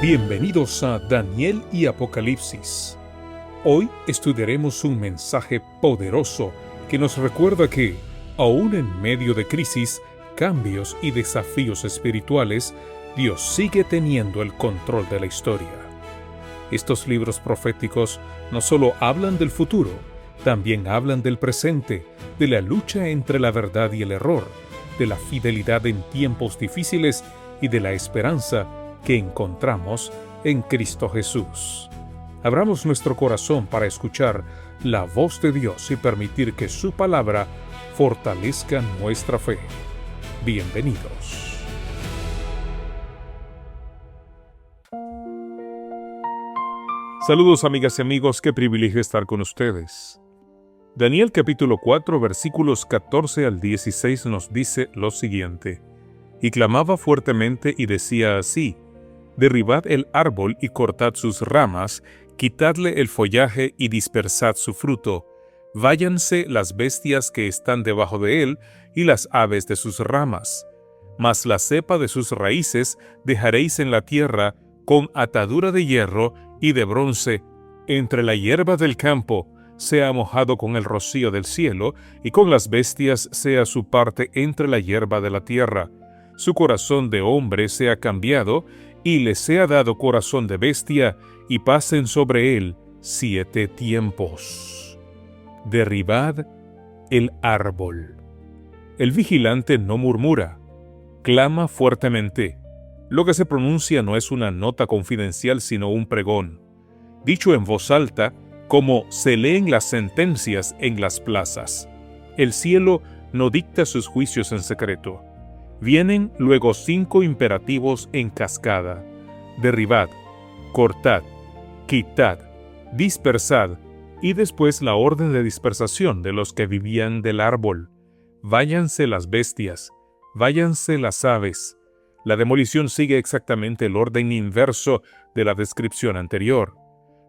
Bienvenidos a Daniel y Apocalipsis. Hoy estudiaremos un mensaje poderoso que nos recuerda que, aún en medio de crisis, cambios y desafíos espirituales, Dios sigue teniendo el control de la historia. Estos libros proféticos no solo hablan del futuro, también hablan del presente, de la lucha entre la verdad y el error, de la fidelidad en tiempos difíciles y de la esperanza que encontramos en Cristo Jesús. Abramos nuestro corazón para escuchar la voz de Dios y permitir que su palabra fortalezca nuestra fe. Bienvenidos. Saludos amigas y amigos, qué privilegio estar con ustedes. Daniel capítulo 4 versículos 14 al 16 nos dice lo siguiente: Y clamaba fuertemente y decía así: Derribad el árbol y cortad sus ramas, quitadle el follaje y dispersad su fruto. Váyanse las bestias que están debajo de él y las aves de sus ramas. Mas la cepa de sus raíces dejaréis en la tierra con atadura de hierro y de bronce, entre la hierba del campo, sea mojado con el rocío del cielo, y con las bestias sea su parte entre la hierba de la tierra. Su corazón de hombre sea cambiado, y le sea dado corazón de bestia, y pasen sobre él 7 tiempos. Derribad el árbol. El vigilante no murmura, clama fuertemente. Lo que se pronuncia no es una nota confidencial, sino un pregón, dicho en voz alta, como se leen las sentencias en las plazas. El cielo no dicta sus juicios en secreto. Vienen luego 5 imperativos en cascada: derribad, cortad, quitad, dispersad, y después la orden de dispersación de los que vivían del árbol. Váyanse las bestias, váyanse las aves. La demolición sigue exactamente el orden inverso de la descripción anterior.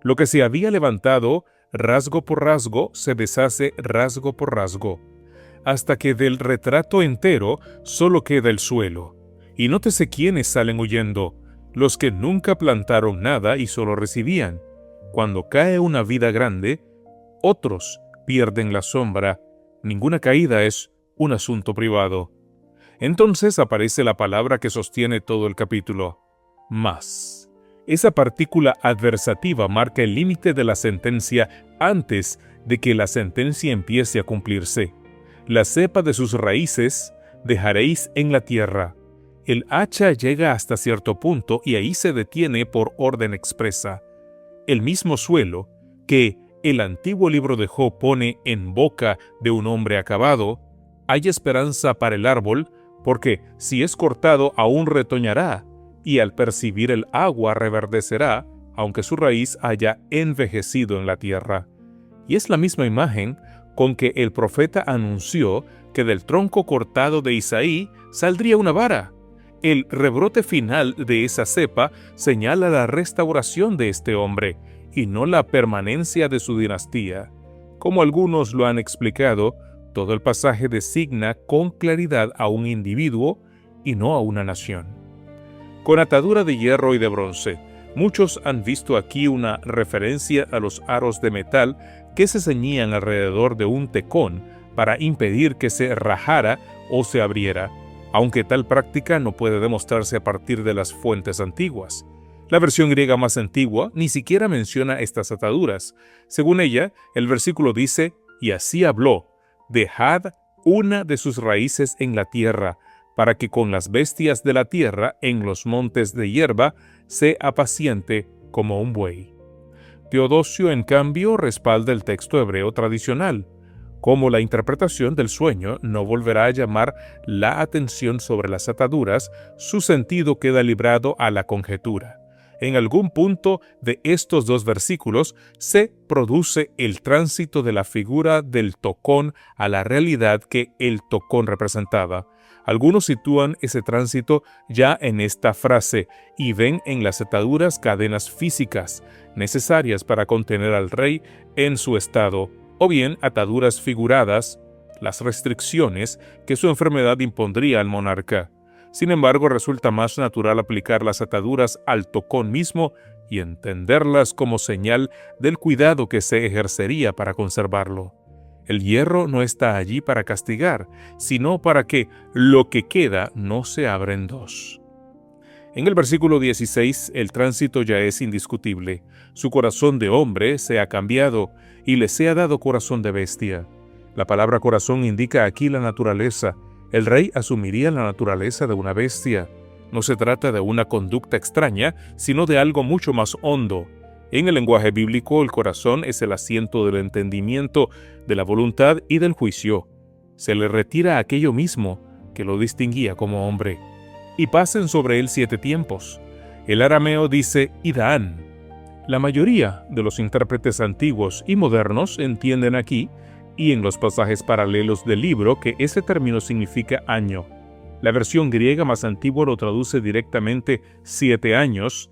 Lo que se había levantado, rasgo por rasgo, se deshace rasgo por rasgo, hasta que del retrato entero solo queda el suelo. Y nótese quiénes salen huyendo: los que nunca plantaron nada y solo recibían. Cuando cae una vida grande, otros pierden la sombra. Ninguna caída es un asunto privado. Entonces aparece la palabra que sostiene todo el capítulo: más. Esa partícula adversativa marca el límite de la sentencia antes de que la sentencia empiece a cumplirse. La cepa de sus raíces dejaréis en la tierra. El hacha llega hasta cierto punto y ahí se detiene por orden expresa. El mismo suelo que el antiguo libro de Job pone en boca de un hombre acabado, hay esperanza para el árbol, porque si es cortado aún retoñará, y al percibir el agua reverdecerá, aunque su raíz haya envejecido en la tierra. Y es la misma imagen con que el profeta anunció que del tronco cortado de Isaí saldría una vara. El rebrote final de esa cepa señala la restauración de este hombre, y no la permanencia de su dinastía. Como algunos lo han explicado, todo el pasaje designa con claridad a un individuo y no a una nación. Con atadura de hierro y de bronce, muchos han visto aquí una referencia a los aros de metal que se ceñían alrededor de un tecón para impedir que se rajara o se abriera, aunque tal práctica no puede demostrarse a partir de las fuentes antiguas. La versión griega más antigua ni siquiera menciona estas ataduras. Según ella, el versículo dice: y así habló, dejad una de sus raíces en la tierra, para que con las bestias de la tierra en los montes de hierba se apaciente como un buey. Teodosio, en cambio, respalda el texto hebreo tradicional. Como la interpretación del sueño no volverá a llamar la atención sobre las ataduras, su sentido queda librado a la conjetura. En algún punto de estos 2 versículos se produce el tránsito de la figura del tocón a la realidad que el tocón representaba. Algunos sitúan ese tránsito ya en esta frase y ven en las ataduras cadenas físicas necesarias para contener al rey en su estado, o bien ataduras figuradas, las restricciones que su enfermedad impondría al monarca. Sin embargo, resulta más natural aplicar las ataduras al tocón mismo y entenderlas como señal del cuidado que se ejercería para conservarlo. El hierro no está allí para castigar, sino para que lo que queda no se abra en dos. En el versículo 16, el tránsito ya es indiscutible. Su corazón de hombre se ha cambiado y le se ha dado corazón de bestia. La palabra corazón indica aquí la naturaleza. El rey asumiría la naturaleza de una bestia. No se trata de una conducta extraña, sino de algo mucho más hondo. En el lenguaje bíblico, el corazón es el asiento del entendimiento, de la voluntad y del juicio. Se le retira aquello mismo que lo distinguía como hombre. Y pasen sobre él 7 tiempos. El arameo dice Idán. La mayoría de los intérpretes antiguos y modernos entienden aquí, y en los pasajes paralelos del libro, que ese término significa año. La versión griega más antigua lo traduce directamente 7 años,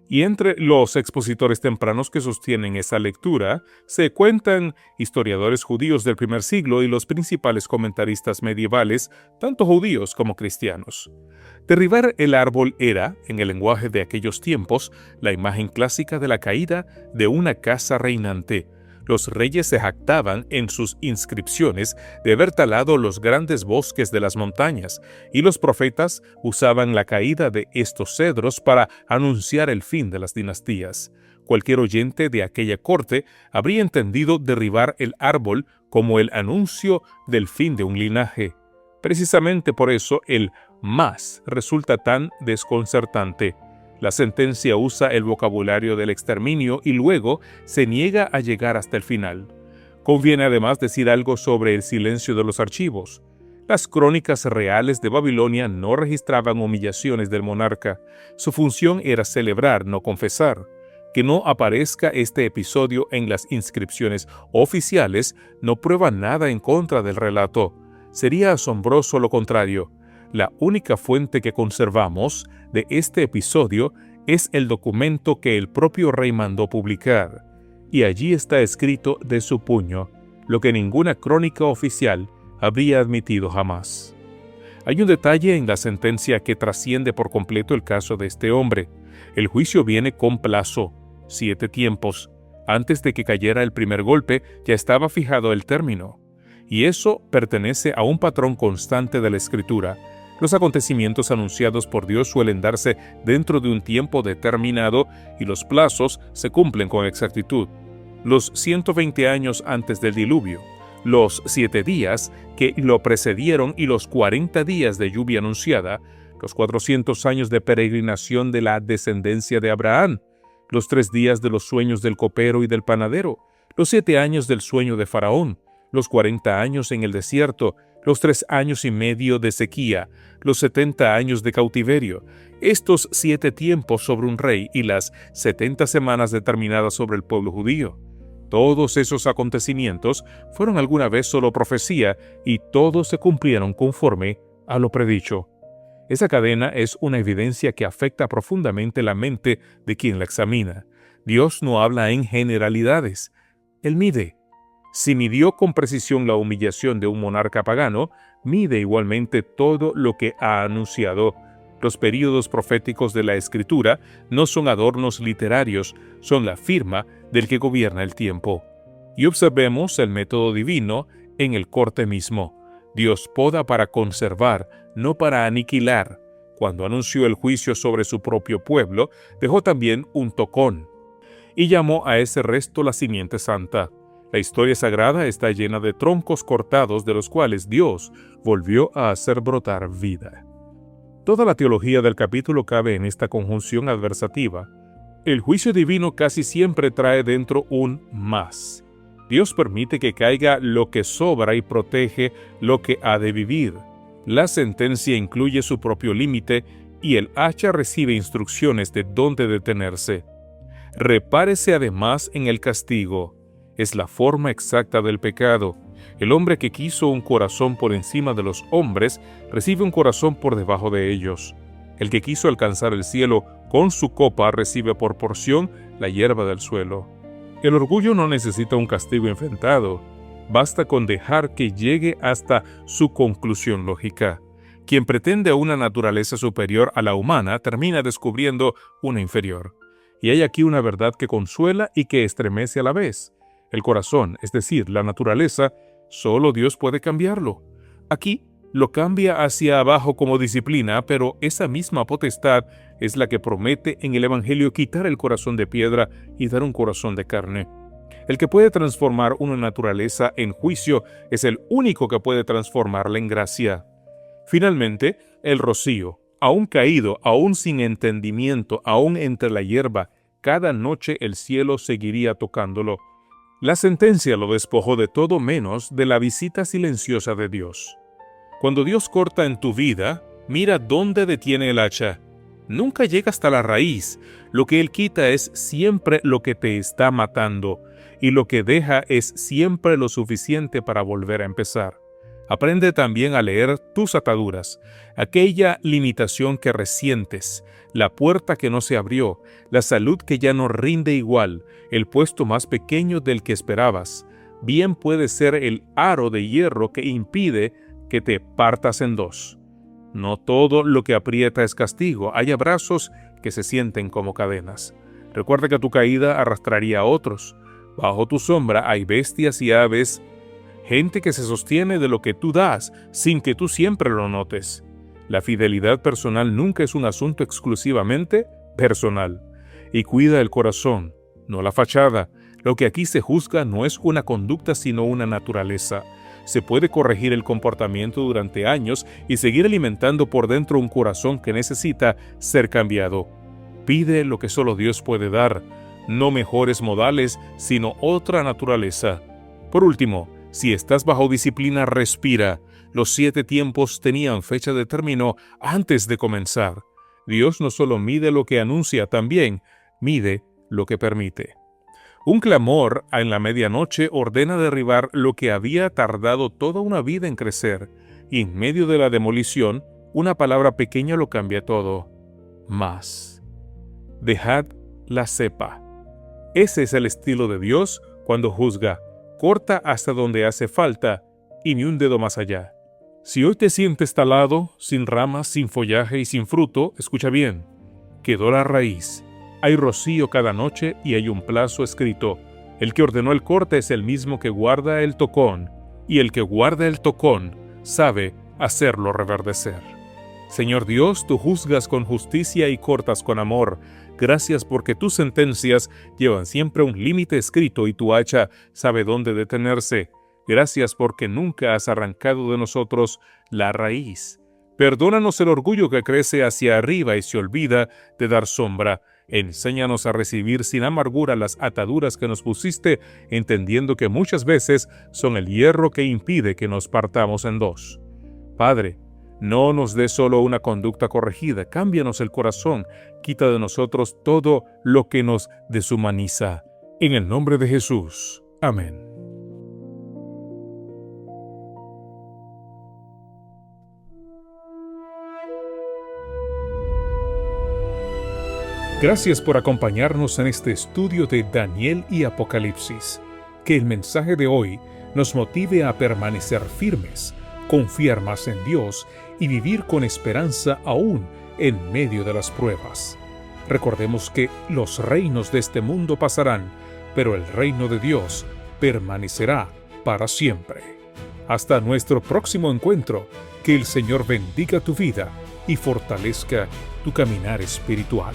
y entre los expositores tempranos que sostienen esa lectura se cuentan historiadores judíos del primer siglo y los principales comentaristas medievales, tanto judíos como cristianos. Derribar el árbol era, en el lenguaje de aquellos tiempos, la imagen clásica de la caída de una casa reinante. Los reyes se jactaban en sus inscripciones de haber talado los grandes bosques de las montañas, y los profetas usaban la caída de estos cedros para anunciar el fin de las dinastías. Cualquier oyente de aquella corte habría entendido derribar el árbol como el anuncio del fin de un linaje. Precisamente por eso el más resulta tan desconcertante. La sentencia usa el vocabulario del exterminio y luego se niega a llegar hasta el final. Conviene además decir algo sobre el silencio de los archivos. Las crónicas reales de Babilonia no registraban humillaciones del monarca. Su función era celebrar, no confesar. Que no aparezca este episodio en las inscripciones oficiales no prueba nada en contra del relato. Sería asombroso lo contrario. La única fuente que conservamos de este episodio es el documento que el propio rey mandó publicar, y allí está escrito de su puño, lo que ninguna crónica oficial habría admitido jamás. Hay un detalle en la sentencia que trasciende por completo el caso de este hombre. El juicio viene con plazo, 7 tiempos. Antes de que cayera el primer golpe, ya estaba fijado el término. Y eso pertenece a un patrón constante de la Escritura. Los acontecimientos anunciados por Dios suelen darse dentro de un tiempo determinado y los plazos se cumplen con exactitud. Los 120 años antes del diluvio, los 7 días que lo precedieron y los 40 días de lluvia anunciada, los 400 años de peregrinación de la descendencia de Abraham, los 3 días de los sueños del copero y del panadero, los 7 años del sueño de Faraón, los 40 años en el desierto, los 3 años y medio de sequía, los 70 años de cautiverio, estos 7 tiempos sobre un rey y las 70 semanas determinadas sobre el pueblo judío. Todos esos acontecimientos fueron alguna vez solo profecía y todos se cumplieron conforme a lo predicho. Esa cadena es una evidencia que afecta profundamente la mente de quien la examina. Dios no habla en generalidades. Él mide. Si midió con precisión la humillación de un monarca pagano, mide igualmente todo lo que ha anunciado. Los períodos proféticos de la Escritura no son adornos literarios, son la firma del que gobierna el tiempo. Y observemos el método divino en el corte mismo. Dios poda para conservar, no para aniquilar. Cuando anunció el juicio sobre su propio pueblo, dejó también un tocón, y llamó a ese resto la simiente santa. La historia sagrada está llena de troncos cortados de los cuales Dios volvió a hacer brotar vida. Toda la teología del capítulo cabe en esta conjunción adversativa. El juicio divino casi siempre trae dentro un más. Dios permite que caiga lo que sobra y protege lo que ha de vivir. La sentencia incluye su propio límite y el hacha recibe instrucciones de dónde detenerse. Repárese además en el castigo. Es la forma exacta del pecado. El hombre que quiso un corazón por encima de los hombres, recibe un corazón por debajo de ellos. El que quiso alcanzar el cielo con su copa, recibe por porción la hierba del suelo. El orgullo no necesita un castigo inventado. Basta con dejar que llegue hasta su conclusión lógica. Quien pretende una naturaleza superior a la humana termina descubriendo una inferior. Y hay aquí una verdad que consuela y que estremece a la vez. El corazón, es decir, la naturaleza, solo Dios puede cambiarlo. Aquí lo cambia hacia abajo como disciplina, pero esa misma potestad es la que promete en el Evangelio quitar el corazón de piedra y dar un corazón de carne. El que puede transformar una naturaleza en juicio es el único que puede transformarla en gracia. Finalmente, el rocío, aún caído, aún sin entendimiento, aún entre la hierba, cada noche el cielo seguiría tocándolo. La sentencia lo despojó de todo menos de la visita silenciosa de Dios. Cuando Dios corta en tu vida, mira dónde detiene el hacha. Nunca llega hasta la raíz. Lo que Él quita es siempre lo que te está matando, y lo que deja es siempre lo suficiente para volver a empezar. Aprende también a leer tus ataduras, aquella limitación que resientes, la puerta que no se abrió, la salud que ya no rinde igual, el puesto más pequeño del que esperabas. Bien puede ser el aro de hierro que impide que te partas en dos. No todo lo que aprieta es castigo, hay abrazos que se sienten como cadenas. Recuerda que tu caída arrastraría a otros. Bajo tu sombra hay bestias y aves, gente que se sostiene de lo que tú das sin que tú siempre lo notes. La fidelidad personal nunca es un asunto exclusivamente personal. Y cuida el corazón, no la fachada. Lo que aquí se juzga no es una conducta sino una naturaleza. Se puede corregir el comportamiento durante años y seguir alimentando por dentro un corazón que necesita ser cambiado. Pide lo que solo Dios puede dar, no mejores modales, sino otra naturaleza. Por último, si estás bajo disciplina, respira. Los 7 tiempos tenían fecha de término antes de comenzar. Dios no solo mide lo que anuncia, también mide lo que permite. Un clamor en la medianoche ordena derribar lo que había tardado toda una vida en crecer, y en medio de la demolición, una palabra pequeña lo cambia todo. Más. Dejad la cepa. Ese es el estilo de Dios cuando juzga. Corta hasta donde hace falta y ni un dedo más allá. Si hoy te sientes talado, sin ramas, sin follaje y sin fruto, escucha bien. Quedó la raíz. Hay rocío cada noche y hay un plazo escrito. El que ordenó el corte es el mismo que guarda el tocón, y el que guarda el tocón sabe hacerlo reverdecer. Señor Dios, tú juzgas con justicia y cortas con amor. Gracias porque tus sentencias llevan siempre un límite escrito y tu hacha sabe dónde detenerse. Gracias porque nunca has arrancado de nosotros la raíz. Perdónanos el orgullo que crece hacia arriba y se olvida de dar sombra. Enséñanos a recibir sin amargura las ataduras que nos pusiste, entendiendo que muchas veces son el hierro que impide que nos partamos en dos. Padre, no nos dé solo una conducta corregida, cámbianos el corazón, quita de nosotros todo lo que nos deshumaniza. En el nombre de Jesús. Amén. Gracias por acompañarnos en este estudio de Daniel y Apocalipsis. Que el mensaje de hoy nos motive a permanecer firmes, confiar más en Dios y vivir con esperanza aún en medio de las pruebas. Recordemos que los reinos de este mundo pasarán, pero el reino de Dios permanecerá para siempre. Hasta nuestro próximo encuentro, que el Señor bendiga tu vida y fortalezca tu caminar espiritual.